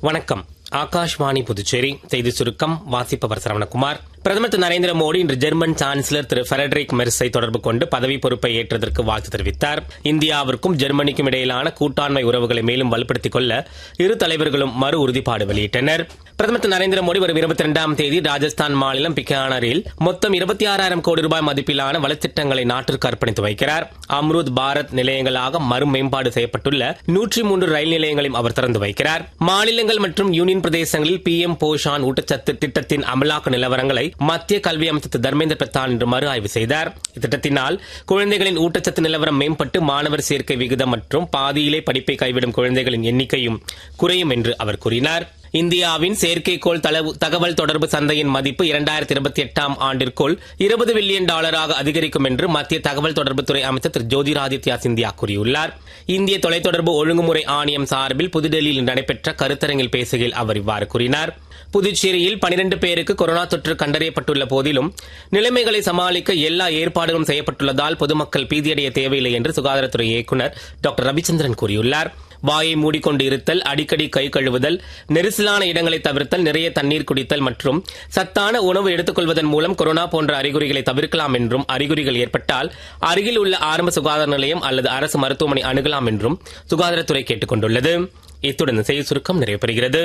வணக்கம். ஆகாஷ்வாணி புதுச்சேரி செய்தி சுருக்கம் வாசிப்பவர் சரவணகுமார். பிரதமர் திரு நரேந்திர மோடி இன்று ஜெர்மன் சான்சலர் திரு ஃபெடரிக் மெர்ஸை தொடர்பு கொண்டு பதவி பொறுப்பை ஏற்றதற்கு வாழ்த்து தெரிவித்தார். இந்தியாவிற்கும் ஜெர்மனிக்கும் இடையிலான கூட்டாண்மை உறவுகளை மேலும் வலுப்படுத்திக் கொள்ள இரு தலைவர்களும் மறு உறுதிப்பாடு வெளியிட்டனர். பிரதமர் திரு நரேந்திர மோடி வரும் 22ஆம் தேதி ராஜஸ்தான் மாநிலம் பிகானரில் மொத்தம் 26,000 கோடி ரூபாய் மதிப்பிலான வளர்ச்சிட்டங்களை நாட்டிற்கு அர்ப்பணித்து வைக்கிறார். அம்ருத் பாரத் நிலையங்களாக மறு மேம்பாடு செய்யப்பட்டுள்ள 103 ரயில் நிலையங்களையும் அவர் திறந்து வைக்கிறார். மாநிலங்கள் மற்றும் யூனியன் பிரதேசங்களில் PM போஷான் ஊட்டச்சத்து திட்டத்தின் அமலாக்க நிலவரங்களை மத்திய கல்வி அமைச்சர் திரு தர்மேந்திர பிரதான் இன்று மறு ஆய்வு செய்தார். இத்திட்டத்தினால் குழந்தைகளின் ஊட்டச்சத்து நிலவரம் மேம்பட்டு மாணவர் சேர்க்கை விகிதம் மற்றும் பாதியிலே படிப்பை கைவிடும் குழந்தைகளின் எண்ணிக்கையும் குறையும் என்று அவர் கூறினார். இந்தியாவின் செயற்கைக்கோள் தகவல் தொடர்பு சந்தையின் மதிப்பு 2028ஆம் ஆண்டிற்குள் $20 பில்லியன் அதிகரிக்கும் என்று மத்திய தகவல் தொடர்புத்துறை அமைச்சர் திரு ஜோதிராதித்யா சிந்தியா கூறியுள்ளார். இந்திய தொலைத்தொடர்பு ஒழுங்குமுறை ஆணையம் சார்பில் புதுடெல்லியில் நடைபெற்ற கருத்தரங்கில் பேசுகையில் அவர் இவ்வாறு கூறினார். புதுச்சேரியில் 12 பேருக்கு கொரோனா தொற்று கண்டறியப்பட்டுள்ள போதிலும் நிலைமைகளை சமாளிக்க எல்லா ஏற்பாடுகளும் செய்யப்பட்டுள்ளதால் பொதுமக்கள் பீதியடைய தேவையில்லை என்று சுகாதாரத்துறை இயக்குநர் டாக்டர் ரவிச்சந்திரன் கூறியுள்ளார். வாயை மூடிக்கொண்டு இருத்தல், அடிக்கடி கை கழுவுதல், நெரிசலான இடங்களை தவிர்த்தல், நிறைய தண்ணீர் குடித்தல் மற்றும் சத்தான உணவு எடுத்துக் கொள்வதன் மூலம் கொரோனா போன்ற அறிகுறிகளை தவிர்க்கலாம் என்றும் அறிகுறிகள் ஏற்பட்டால் அருகில் உள்ள ஆரம்ப சுகாதார நிலையம் அல்லது அரசு மருத்துவமனை அணுகலாம் என்றும் சுகாதாரத்துறை கேட்டுக் கொண்டுள்ளது. இத்துடன் செய்தி சுருக்கம் நிறைவு பெறுகிறது.